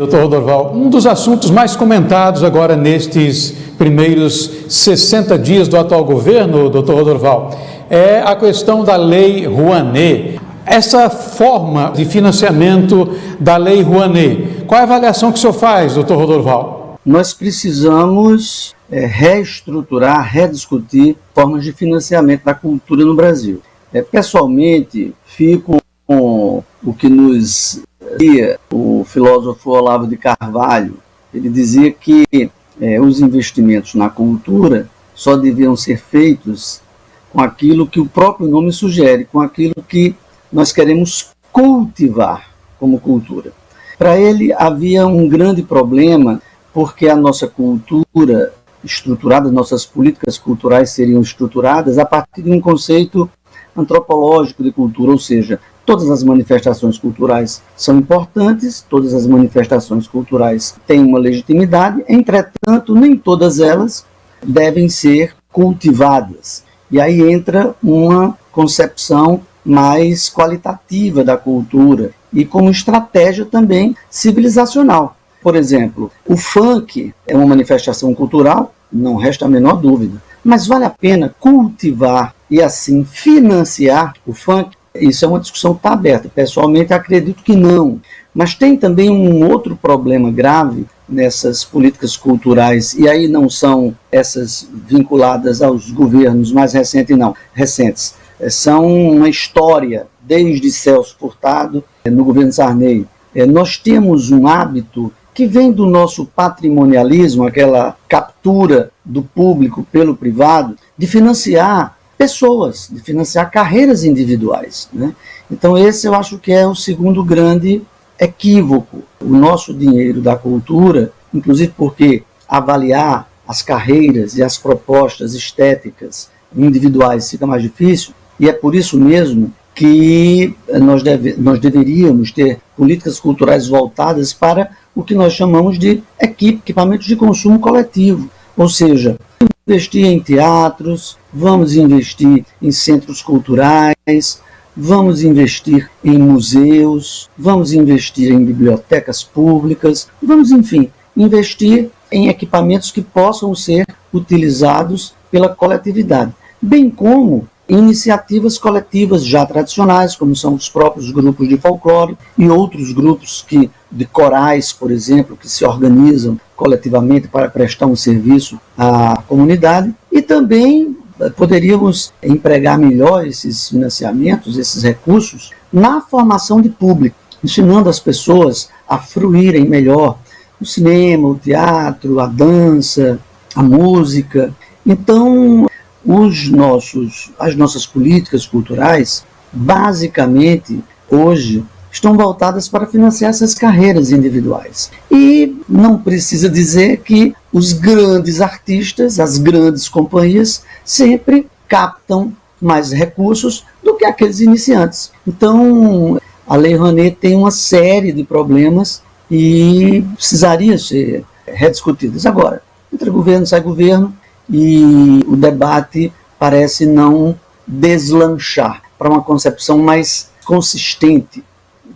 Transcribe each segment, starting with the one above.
Doutor Rodorval, um dos assuntos mais comentados agora nestes primeiros 60 dias do atual governo, doutor Rodorval, é a questão da Lei Rouanet. Essa forma de financiamento da Lei Rouanet, qual é a avaliação que o senhor faz, doutor Rodorval? Nós precisamos reestruturar, rediscutir formas de financiamento da cultura no Brasil. Pessoalmente, fico com o que nos dizia o filósofo Olavo de Carvalho. Ele dizia que os investimentos na cultura só deviam ser feitos com aquilo que o próprio nome sugere, com aquilo que nós queremos cultivar como cultura. Para ele havia um grande problema, porque a nossa cultura estruturada, nossas políticas culturais seriam estruturadas a partir de um conceito antropológico de cultura, ou seja, todas as manifestações culturais são importantes, todas as manifestações culturais têm uma legitimidade, entretanto, nem todas elas devem ser cultivadas. E aí entra uma concepção mais qualitativa da cultura e como estratégia também civilizacional. Por exemplo, o funk é uma manifestação cultural, não resta a menor dúvida, mas vale a pena cultivar e assim financiar o funk? Isso é uma discussão que está aberta. Pessoalmente, acredito que não. Mas tem também um outro problema grave nessas políticas culturais, e aí não são essas vinculadas aos governos mais recentes, não. Recentes. São uma história, desde Celso Furtado, no governo Sarney. Nós temos um hábito que vem do nosso patrimonialismo, aquela captura do público pelo privado, de financiar pessoas, de financiar carreiras individuais, né? Então esse eu acho que é o segundo grande equívoco. O nosso dinheiro da cultura, inclusive porque avaliar as carreiras e as propostas estéticas individuais fica mais difícil, e é por isso mesmo que nós deveríamos ter políticas culturais voltadas para o que nós chamamos de equipamentos de consumo coletivo, ou seja, investir em teatros, vamos investir em centros culturais, vamos investir em museus, vamos investir em bibliotecas públicas, vamos, enfim, investir em equipamentos que possam ser utilizados pela coletividade, bem como iniciativas coletivas já tradicionais, como são os próprios grupos de folclore e outros grupos de corais, por exemplo, que se organizam coletivamente para prestar um serviço à comunidade. E também poderíamos empregar melhor esses financiamentos, esses recursos, na formação de público, ensinando as pessoas a fruírem melhor o cinema, o teatro, a dança, a música. Então, as nossas políticas culturais, basicamente, hoje, estão voltadas para financiar essas carreiras individuais. E não precisa dizer que os grandes artistas, as grandes companhias, sempre captam mais recursos do que aqueles iniciantes. Então, a Lei Rouanet tem uma série de problemas e precisaria ser rediscutidas. Agora, entra governo, sai governo, e o debate parece não deslanchar para uma concepção mais consistente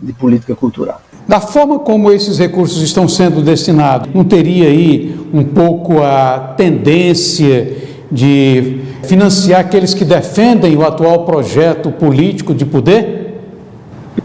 de política cultural. Da forma como esses recursos estão sendo destinados, não teria aí um pouco a tendência de financiar aqueles que defendem o atual projeto político de poder?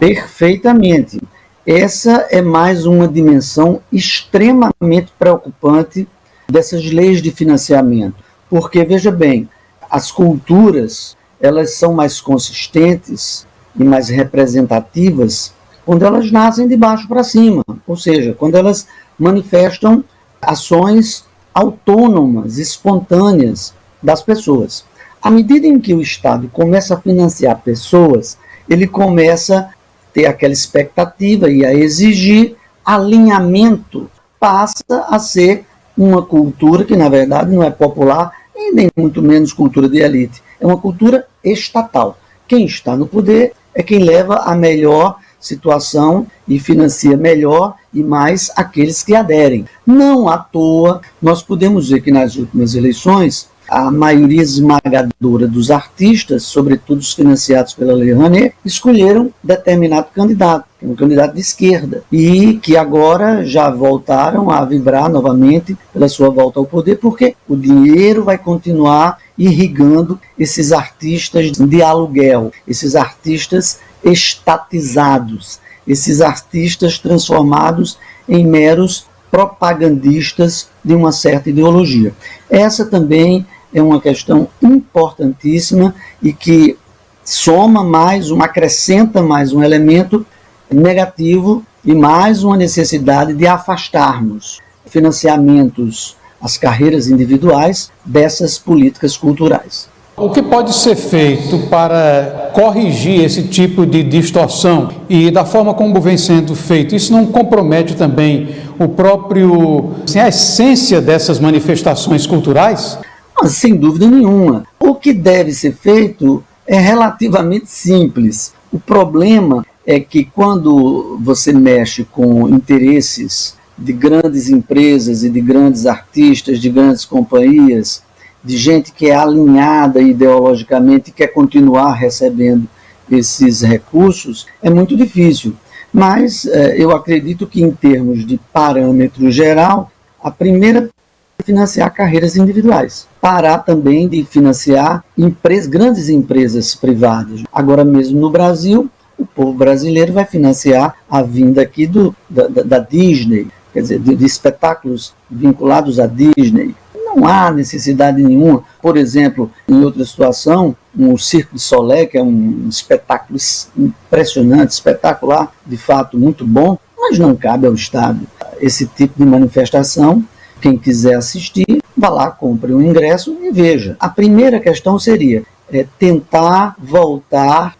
Perfeitamente. Essa é mais uma dimensão extremamente preocupante dessas leis de financiamento. Porque, veja bem, as culturas, elas são mais consistentes e mais representativas quando elas nascem de baixo para cima, ou seja, quando elas manifestam ações autônomas, espontâneas das pessoas. À medida em que o Estado começa a financiar pessoas, ele começa a ter aquela expectativa e a exigir alinhamento, passa a ser uma cultura que, na verdade, não é popular e nem muito menos cultura de elite. É uma cultura estatal. Quem está no poder é quem leva a melhor situação e financia melhor e mais aqueles que aderem. Não à toa, nós podemos ver que nas últimas eleições a maioria esmagadora dos artistas, sobretudo os financiados pela Lei Rouanet, escolheram determinado candidato, um candidato de esquerda, e que agora já voltaram a vibrar novamente pela sua volta ao poder, porque o dinheiro vai continuar irrigando esses artistas de aluguel, esses artistas estatizados, esses artistas transformados em meros propagandistas de uma certa ideologia. Essa também é uma questão importantíssima e que acrescenta mais um elemento negativo e mais uma necessidade de afastarmos financiamentos às carreiras individuais dessas políticas culturais. O que pode ser feito para corrigir esse tipo de distorção e da forma como vem sendo feito? Isso não compromete também a essência dessas manifestações culturais? Sem dúvida nenhuma. O que deve ser feito é relativamente simples. O problema é que quando você mexe com interesses de grandes empresas e de grandes artistas, de grandes companhias, de gente que é alinhada ideologicamente e quer continuar recebendo esses recursos, é muito difícil. Mas eu acredito que, em termos de parâmetro geral, a primeira é financiar carreiras individuais. Parar também de financiar grandes empresas privadas. Agora mesmo no Brasil, o povo brasileiro vai financiar a vinda aqui da Disney, quer dizer, de espetáculos vinculados à Disney. Não há necessidade nenhuma. Por exemplo, em outra situação, o Cirque du Soleil, que é um espetáculo impressionante, espetacular, de fato muito bom, mas não cabe ao Estado. Esse tipo de manifestação, quem quiser assistir, vá lá, compre um ingresso e veja. A primeira questão seria tentar voltar,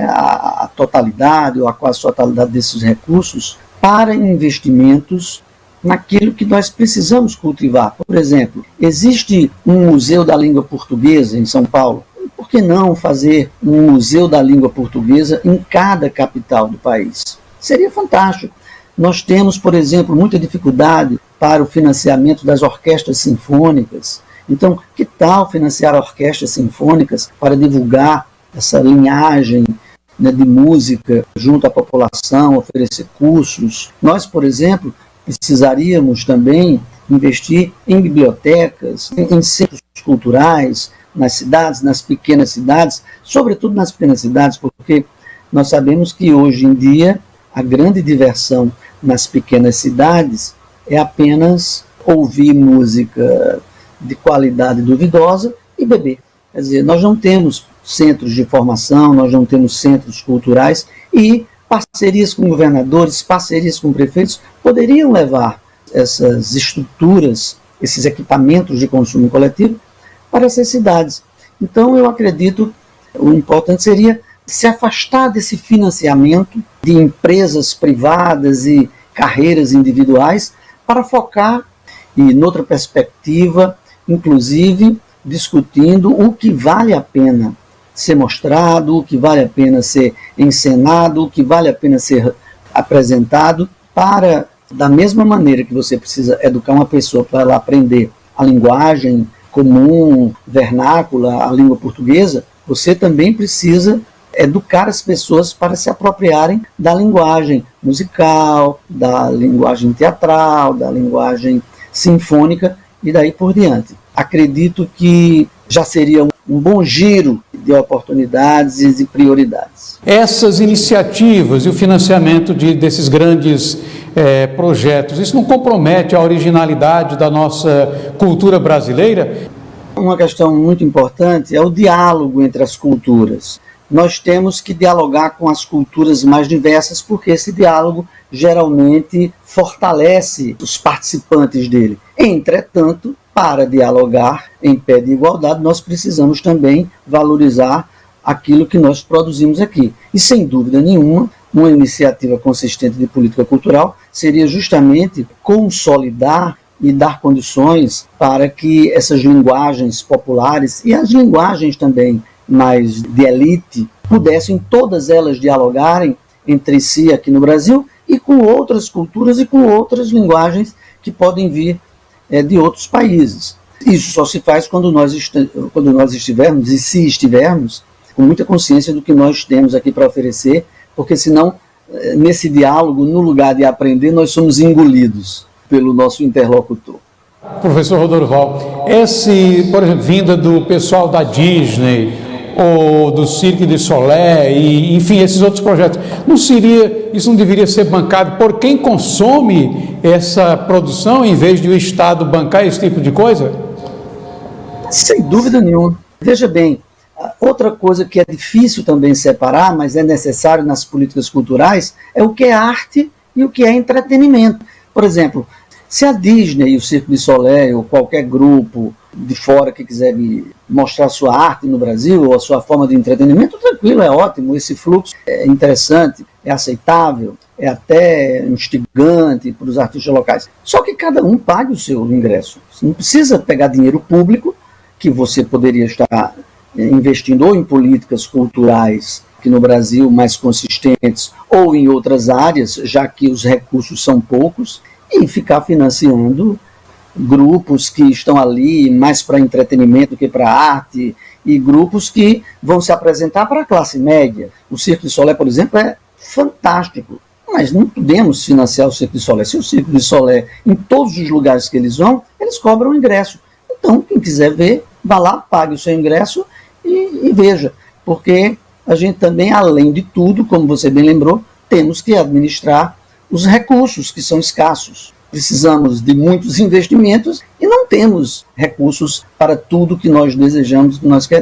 a totalidade ou a quase totalidade desses recursos para investimentos naquilo que nós precisamos cultivar. Por exemplo, existe um museu da língua portuguesa em São Paulo. Por que não fazer um museu da língua portuguesa em cada capital do país? Seria fantástico. Nós temos, por exemplo, muita dificuldade para o financiamento das orquestras sinfônicas. Então, que tal financiar orquestras sinfônicas para divulgar essa linhagem de música junto à população, oferecer cursos? Nós, por exemplo, precisaríamos também investir em bibliotecas, em centros culturais, nas cidades, nas pequenas cidades, sobretudo nas pequenas cidades, porque nós sabemos que hoje em dia a grande diversão nas pequenas cidades é apenas ouvir música de qualidade duvidosa e beber. Quer dizer, nós não temos centros de formação, nós não temos centros culturais e parcerias com governadores, parcerias com prefeitos poderiam levar essas estruturas, esses equipamentos de consumo coletivo para essas cidades. Então, eu acredito que o importante seria se afastar desse financiamento de empresas privadas e carreiras individuais para focar, e noutra perspectiva, inclusive discutindo o que vale a pena ser mostrado, o que vale a pena ser encenado, o que vale a pena ser apresentado, para, da mesma maneira que você precisa educar uma pessoa para ela aprender a linguagem comum, vernácula, a língua portuguesa, você também precisa educar as pessoas para se apropriarem da linguagem musical, da linguagem teatral, da linguagem sinfônica e daí por diante. Acredito que já seria um bom giro de oportunidades e de prioridades. Essas iniciativas e o financiamento desses grandes projetos, isso não compromete a originalidade da nossa cultura brasileira? Uma questão muito importante é o diálogo entre as culturas. Nós temos que dialogar com as culturas mais diversas, porque esse diálogo geralmente fortalece os participantes dele. Entretanto, para dialogar em pé de igualdade, nós precisamos também valorizar aquilo que nós produzimos aqui. E, sem dúvida nenhuma, uma iniciativa consistente de política cultural seria justamente consolidar e dar condições para que essas linguagens populares e as linguagens também mais de elite pudessem todas elas dialogarem entre si aqui no Brasil e com outras culturas e com outras linguagens que podem vir de outros países. Isso só se faz quando nós estivermos, e se estivermos, com muita consciência do que nós temos aqui para oferecer, porque senão, nesse diálogo, no lugar de aprender, nós somos engolidos pelo nosso interlocutor. Professor Rodorval, por exemplo, vinda do pessoal da Disney ou do Cirque du Soleil e, enfim, esses outros projetos, isso não deveria ser bancado por quem consome essa produção, em vez de o Estado bancar esse tipo de coisa? Sem dúvida nenhuma. Veja bem, outra coisa que é difícil também separar, mas é necessário nas políticas culturais, é o que é arte e o que é entretenimento. Por exemplo, se a Disney e o Cirque du Soleil ou qualquer grupo de fora que quiser mostrar sua arte no Brasil ou a sua forma de entretenimento, tranquilo, é ótimo, esse fluxo é interessante, é aceitável, é até instigante para os artistas locais. Só que cada um pague o seu ingresso. Você não precisa pegar dinheiro público, que você poderia estar investindo ou em políticas culturais que no Brasil mais consistentes ou em outras áreas, já que os recursos são poucos, e ficar financiando grupos que estão ali mais para entretenimento do que para arte, e grupos que vão se apresentar para a classe média. O Cirque du Soleil, por exemplo, é fantástico, mas não podemos financiar o Cirque du Soleil. Se o Cirque du Soleil, em todos os lugares que eles vão, eles cobram ingresso. Então, quem quiser ver, vá lá, pague o seu ingresso e veja, porque a gente também, além de tudo, como você bem lembrou, temos que administrar os recursos que são escassos. Precisamos de muitos investimentos e não temos recursos para tudo que nós desejamos, que nós queremos.